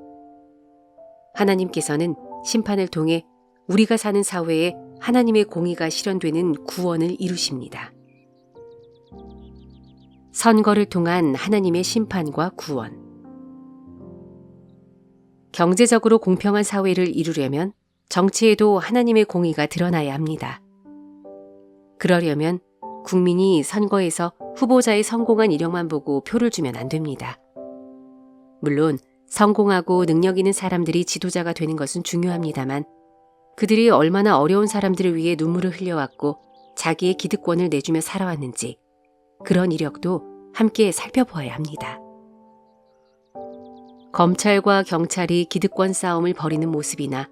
하나님께서는 심판을 통해 우리가 사는 사회에 하나님의 공의가 실현되는 구원을 이루십니다. 선거를 통한 하나님의 심판과 구원. 경제적으로 공평한 사회를 이루려면 정치에도 하나님의 공의가 드러나야 합니다. 그러려면 국민이 선거에서 후보자의 성공한 이력만 보고 표를 주면 안 됩니다. 물론 성공하고 능력 있는 사람들이 지도자가 되는 것은 중요합니다만 그들이 얼마나 어려운 사람들을 위해 눈물을 흘려왔고 자기의 기득권을 내주며 살아왔는지 그런 이력도 함께 살펴보아야 합니다. 검찰과 경찰이 기득권 싸움을 벌이는 모습이나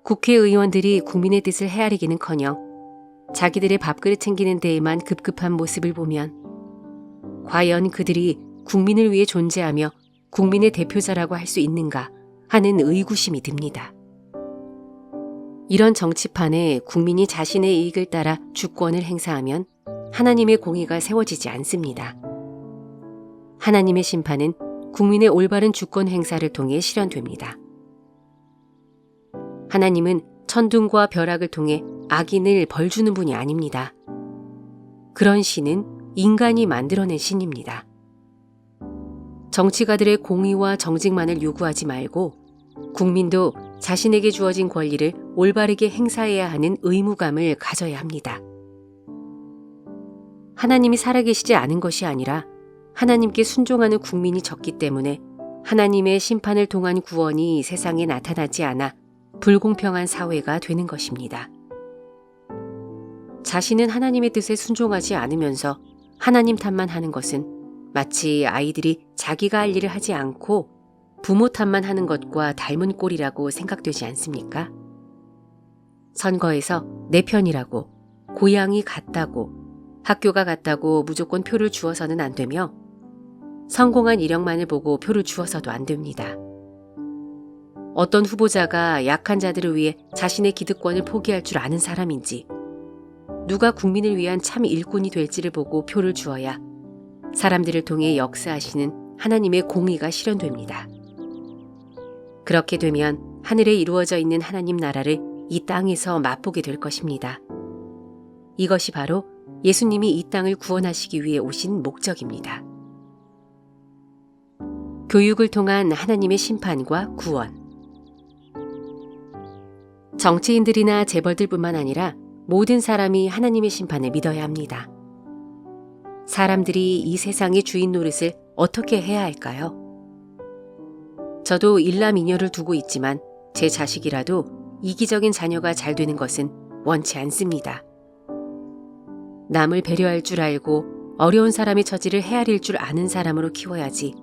국회의원들이 국민의 뜻을 헤아리기는커녕 자기들의 밥그릇 챙기는 데에만 급급한 모습을 보면 과연 그들이 국민을 위해 존재하며 국민의 대표자라고 할 수 있는가 하는 의구심이 듭니다. 이런 정치판에 국민이 자신의 이익을 따라 주권을 행사하면 하나님의 공의가 세워지지 않습니다. 하나님의 심판은 국민의 올바른 주권 행사를 통해 실현됩니다. 하나님은 천둥과 벼락을 통해 악인을 벌주는 분이 아닙니다. 그런 신은 인간이 만들어낸 신입니다. 정치가들의 공의와 정직만을 요구하지 말고 국민도 자신에게 주어진 권리를 올바르게 행사해야 하는 의무감을 가져야 합니다. 하나님이 살아계시지 않은 것이 아니라 하나님께 순종하는 국민이 적기 때문에 하나님의 심판을 통한 구원이 세상에 나타나지 않아 불공평한 사회가 되는 것입니다. 자신은 하나님의 뜻에 순종하지 않으면서 하나님 탓만 하는 것은 마치 아이들이 자기가 할 일을 하지 않고 부모 탓만 하는 것과 닮은 꼴이라고 생각되지 않습니까? 선거에서 내 편이라고, 고향이 같다고, 학교가 같다고 무조건 표를 주어서는 안 되며 성공한 이력만을 보고 표를 주어서도 안 됩니다. 어떤 후보자가 약한 자들을 위해 자신의 기득권을 포기할 줄 아는 사람인지 누가 국민을 위한 참 일꾼이 될지를 보고 표를 주어야 사람들을 통해 역사하시는 하나님의 공의가 실현됩니다. 그렇게 되면 하늘에 이루어져 있는 하나님 나라를 이 땅에서 맛보게 될 것입니다. 이것이 바로 예수님이 이 땅을 구원하시기 위해 오신 목적입니다. 교육을 통한 하나님의 심판과 구원. 정치인들이나 재벌들뿐만 아니라 모든 사람이 하나님의 심판을 믿어야 합니다. 사람들이 이 세상의 주인 노릇을 어떻게 해야 할까요? 저도 일남이녀를 두고 있지만 제 자식이라도 이기적인 자녀가 잘 되는 것은 원치 않습니다. 남을 배려할 줄 알고 어려운 사람의 처지를 헤아릴 줄 아는 사람으로 키워야지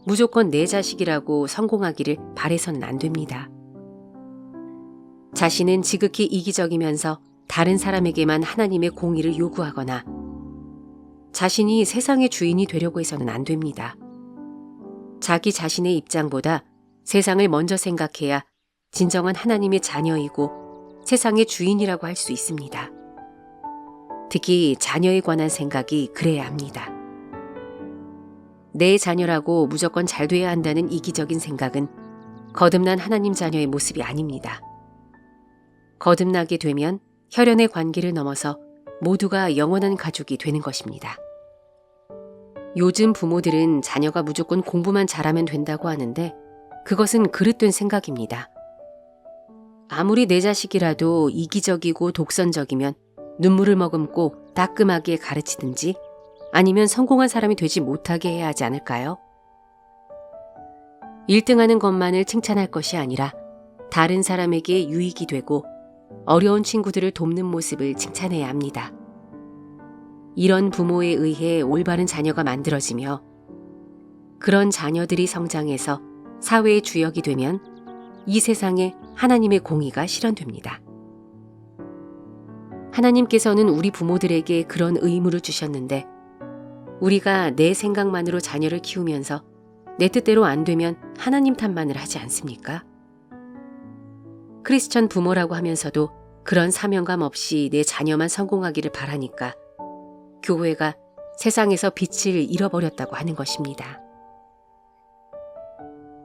무조건 내 자식이라고 성공하기를 바래서는 안 됩니다. 자신은 지극히 이기적이면서 다른 사람에게만 하나님의 공의를 요구하거나 자신이 세상의 주인이 되려고 해서는 안 됩니다. 자기 자신의 입장보다 세상을 먼저 생각해야 진정한 하나님의 자녀이고 세상의 주인이라고 할 수 있습니다. 특히 자녀에 관한 생각이 그래야 합니다. 내 자녀라고 무조건 잘 돼야 한다는 이기적인 생각은 거듭난 하나님 자녀의 모습이 아닙니다. 거듭나게 되면 혈연의 관계를 넘어서 모두가 영원한 가족이 되는 것입니다. 요즘 부모들은 자녀가 무조건 공부만 잘하면 된다고 하는데 그것은 그릇된 생각입니다. 아무리 내 자식이라도 이기적이고 독선적이면 눈물을 머금고 따끔하게 가르치든지 아니면 성공한 사람이 되지 못하게 해야 하지 않을까요? 1등하는 것만을 칭찬할 것이 아니라 다른 사람에게 유익이 되고 어려운 친구들을 돕는 모습을 칭찬해야 합니다. 이런 부모에 의해 올바른 자녀가 만들어지며 그런 자녀들이 성장해서 사회의 주역이 되면 이 세상에 하나님의 공의가 실현됩니다. 하나님께서는 우리 부모들에게 그런 의무를 주셨는데 우리가 내 생각만으로 자녀를 키우면서 내 뜻대로 안 되면 하나님 탓만을 하지 않습니까? 크리스천 부모라고 하면서도 그런 사명감 없이 내 자녀만 성공하기를 바라니까 교회가 세상에서 빛을 잃어버렸다고 하는 것입니다.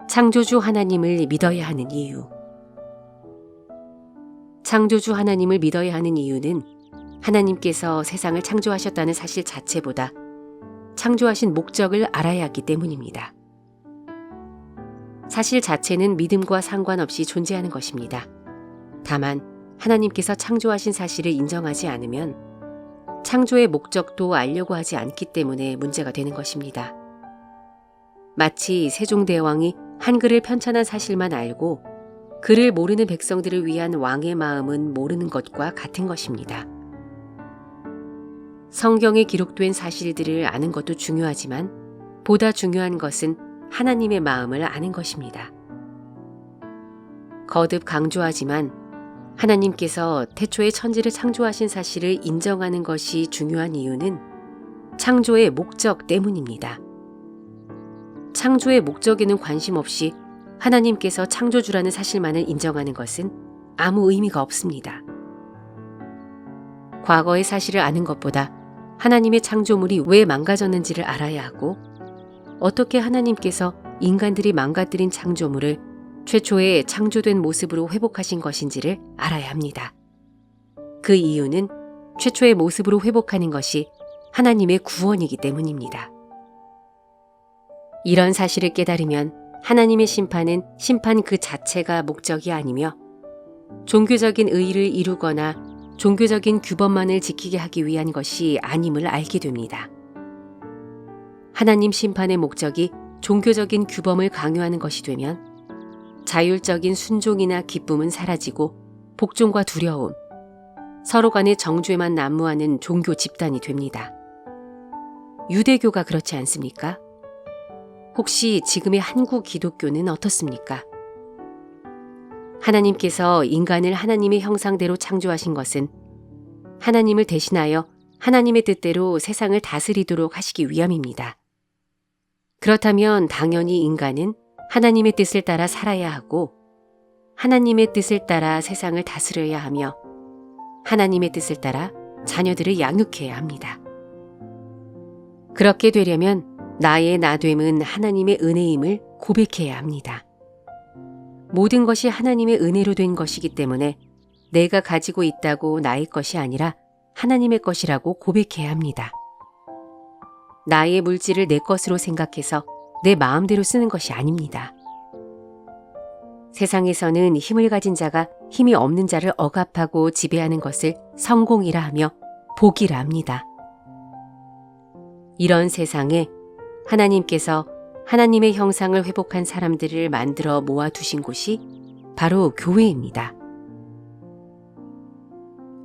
창조주 하나님을 믿어야 하는 이유. 창조주 하나님을 믿어야 하는 이유는 하나님께서 세상을 창조하셨다는 사실 자체보다 창조하신 목적을 알아야 하기 때문입니다. 사실 자체는 믿음과 상관없이 존재하는 것입니다. 다만 하나님께서 창조하신 사실을 인정하지 않으면 창조의 목적도 알려고 하지 않기 때문에 문제가 되는 것입니다. 마치 세종대왕이 한글을 편찬한 사실만 알고 글을 모르는 백성들을 위한 왕의 마음은 모르는 것과 같은 것입니다. 성경에 기록된 사실들을 아는 것도 중요하지만 보다 중요한 것은 하나님의 마음을 아는 것입니다. 거듭 강조하지만 하나님께서 태초에 천지를 창조하신 사실을 인정하는 것이 중요한 이유는 창조의 목적 때문입니다. 창조의 목적에는 관심 없이 하나님께서 창조주라는 사실만을 인정하는 것은 아무 의미가 없습니다. 과거의 사실을 아는 것보다 하나님의 창조물이 왜 망가졌는지를 알아야 하고 어떻게 하나님께서 인간들이 망가뜨린 창조물을 최초에 창조된 모습으로 회복하신 것인지를 알아야 합니다. 그 이유는 최초의 모습으로 회복하는 것이 하나님의 구원이기 때문입니다. 이런 사실을 깨달으면 하나님의 심판은 심판 그 자체가 목적이 아니며 종교적인 의의를 이루거나 종교적인 규범만을 지키게 하기 위한 것이 아님을 알게 됩니다. 하나님 심판의 목적이 종교적인 규범을 강요하는 것이 되면 자율적인 순종이나 기쁨은 사라지고 복종과 두려움, 서로 간의 정죄만 난무하는 종교 집단이 됩니다. 유대교가 그렇지 않습니까? 혹시 지금의 한국 기독교는 어떻습니까? 하나님께서 인간을 하나님의 형상대로 창조하신 것은 하나님을 대신하여 하나님의 뜻대로 세상을 다스리도록 하시기 위함입니다. 그렇다면 당연히 인간은 하나님의 뜻을 따라 살아야 하고 하나님의 뜻을 따라 세상을 다스려야 하며 하나님의 뜻을 따라 자녀들을 양육해야 합니다. 그렇게 되려면 나의 나됨은 하나님의 은혜임을 고백해야 합니다. 모든 것이 하나님의 은혜로 된 것이기 때문에 내가 가지고 있다고 나의 것이 아니라 하나님의 것이라고 고백해야 합니다. 나의 물질을 내 것으로 생각해서 내 마음대로 쓰는 것이 아닙니다. 세상에서는 힘을 가진 자가 힘이 없는 자를 억압하고 지배하는 것을 성공이라 하며 복이라 합니다. 이런 세상에 하나님께서 하나님의 형상을 회복한 사람들을 만들어 모아두신 곳이 바로 교회입니다.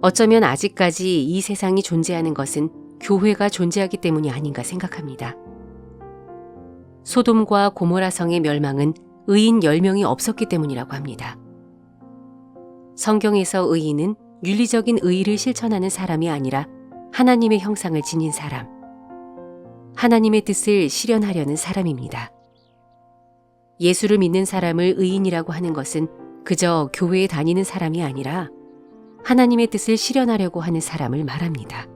어쩌면 아직까지 이 세상이 존재하는 것은 교회가 존재하기 때문이 아닌가 생각합니다. 소돔과 고모라 성의 멸망은 의인 10명이 없었기 때문이라고 합니다. 성경에서 의인은 윤리적인 의의를 실천하는 사람이 아니라 하나님의 형상을 지닌 사람, 하나님의 뜻을 실현하려는 사람입니다. 예수를 믿는 사람을 의인이라고 하는 것은 그저 교회에 다니는 사람이 아니라 하나님의 뜻을 실현하려고 하는 사람을 말합니다.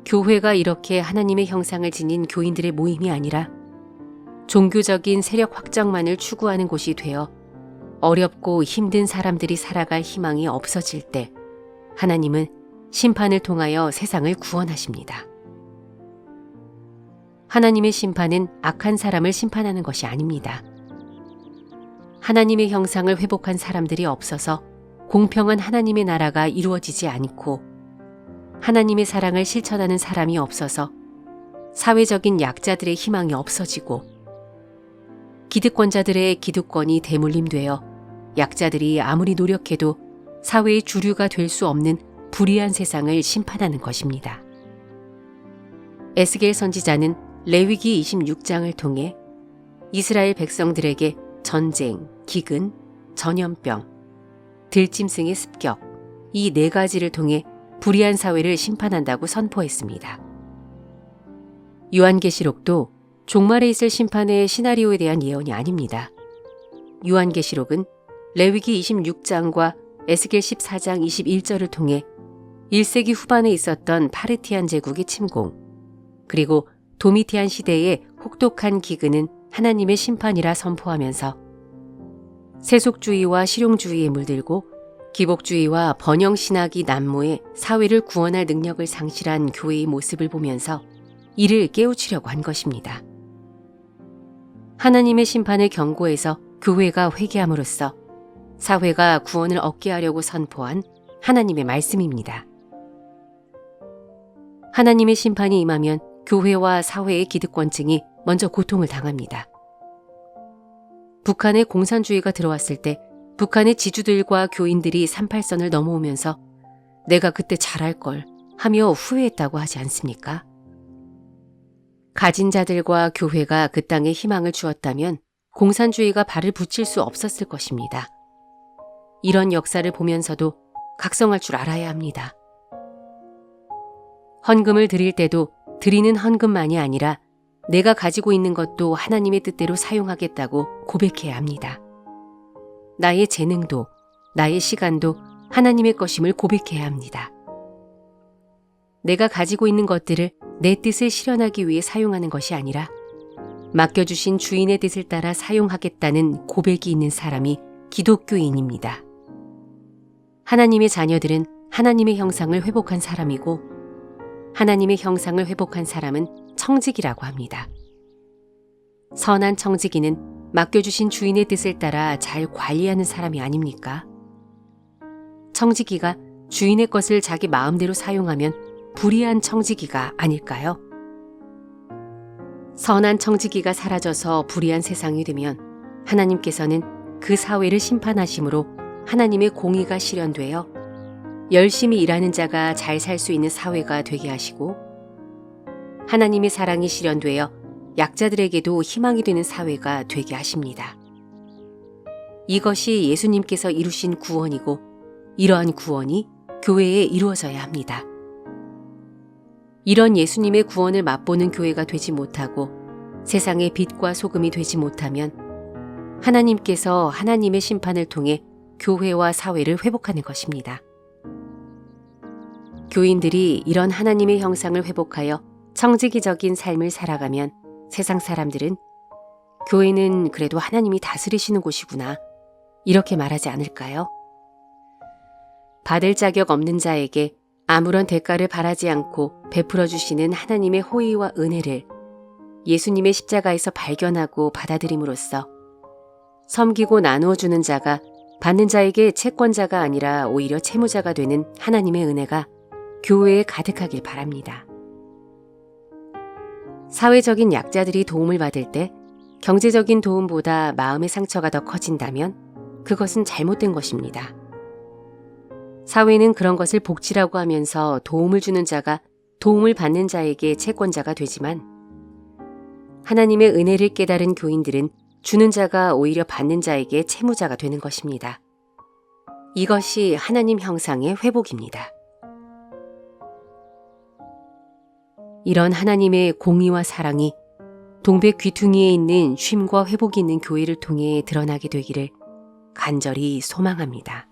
교회가 이렇게 하나님의 형상을 지닌 교인들의 모임이 아니라 종교적인 세력 확장만을 추구하는 곳이 되어 어렵고 힘든 사람들이 살아갈 희망이 없어질 때 하나님은 심판을 통하여 세상을 구원하십니다. 하나님의 심판은 악한 사람을 심판하는 것이 아닙니다. 하나님의 형상을 회복한 사람들이 없어서 공평한 하나님의 나라가 이루어지지 않고 하나님의 사랑을 실천하는 사람이 없어서 사회적인 약자들의 희망이 없어지고 기득권자들의 기득권이 대물림되어 약자들이 아무리 노력해도 사회의 주류가 될 수 없는 불의한 세상을 심판하는 것입니다. 에스겔 선지자는 레위기 26장을 통해 이스라엘 백성들에게 전쟁, 기근, 전염병, 들짐승의 습격 이 네 가지를 통해 불의한 사회를 심판한다고 선포했습니다. 요한계시록도 종말에 있을 심판의 시나리오에 대한 예언이 아닙니다. 요한계시록은 레위기 26장과 에스겔 14장 21절을 통해 1세기 후반에 있었던 파르티안 제국의 침공, 그리고 도미티안 시대의 혹독한 기근은 하나님의 심판이라 선포하면서 세속주의와 실용주의에 물들고 기복주의와 번영신학이 난무해 사회를 구원할 능력을 상실한 교회의 모습을 보면서 이를 깨우치려고 한 것입니다. 하나님의 심판을 경고해서 교회가 회개함으로써 사회가 구원을 얻게 하려고 선포한 하나님의 말씀입니다. 하나님의 심판이 임하면 교회와 사회의 기득권층이 먼저 고통을 당합니다. 북한에 공산주의가 들어왔을 때 북한의 지주들과 교인들이 38선을 넘어오면서 내가 그때 잘할 걸 하며 후회했다고 하지 않습니까? 가진 자들과 교회가 그 땅에 희망을 주었다면 공산주의가 발을 붙일 수 없었을 것입니다. 이런 역사를 보면서도 각성할 줄 알아야 합니다. 헌금을 드릴 때도 드리는 헌금만이 아니라 내가 가지고 있는 것도 하나님의 뜻대로 사용하겠다고 고백해야 합니다. 나의 재능도, 나의 시간도 하나님의 것임을 고백해야 합니다. 내가 가지고 있는 것들을 내 뜻을 실현하기 위해 사용하는 것이 아니라 맡겨주신 주인의 뜻을 따라 사용하겠다는 고백이 있는 사람이 기독교인입니다. 하나님의 자녀들은 하나님의 형상을 회복한 사람이고 하나님의 형상을 회복한 사람은 청지기라고 합니다. 선한 청지기는 맡겨주신 주인의 뜻을 따라 잘 관리하는 사람이 아닙니까? 청지기가 주인의 것을 자기 마음대로 사용하면 불의한 청지기가 아닐까요? 선한 청지기가 사라져서 불의한 세상이 되면 하나님께서는 그 사회를 심판하심으로 하나님의 공의가 실현되어 열심히 일하는 자가 잘 살 수 있는 사회가 되게 하시고 하나님의 사랑이 실현되어 약자들에게도 희망이 되는 사회가 되게 하십니다. 이것이 예수님께서 이루신 구원이고 이러한 구원이 교회에 이루어져야 합니다. 이런 예수님의 구원을 맛보는 교회가 되지 못하고 세상의 빛과 소금이 되지 못하면 하나님께서 하나님의 심판을 통해 교회와 사회를 회복하는 것입니다. 교인들이 이런 하나님의 형상을 회복하여 청지기적인 삶을 살아가면 세상 사람들은 교회는 그래도 하나님이 다스리시는 곳이구나 이렇게 말하지 않을까요? 받을 자격 없는 자에게 아무런 대가를 바라지 않고 베풀어 주시는 하나님의 호의와 은혜를 예수님의 십자가에서 발견하고 받아들임으로써 섬기고 나누어 주는 자가 받는 자에게 채권자가 아니라 오히려 채무자가 되는 하나님의 은혜가 교회에 가득하길 바랍니다. 사회적인 약자들이 도움을 받을 때 경제적인 도움보다 마음의 상처가 더 커진다면 그것은 잘못된 것입니다. 사회는 그런 것을 복지라고 하면서 도움을 주는 자가 도움을 받는 자에게 채권자가 되지만 하나님의 은혜를 깨달은 교인들은 주는 자가 오히려 받는 자에게 채무자가 되는 것입니다. 이것이 하나님 형상의 회복입니다. 이런 하나님의 공의와 사랑이 동백 귀퉁이에 있는 쉼과 회복이 있는 교회를 통해 드러나게 되기를 간절히 소망합니다.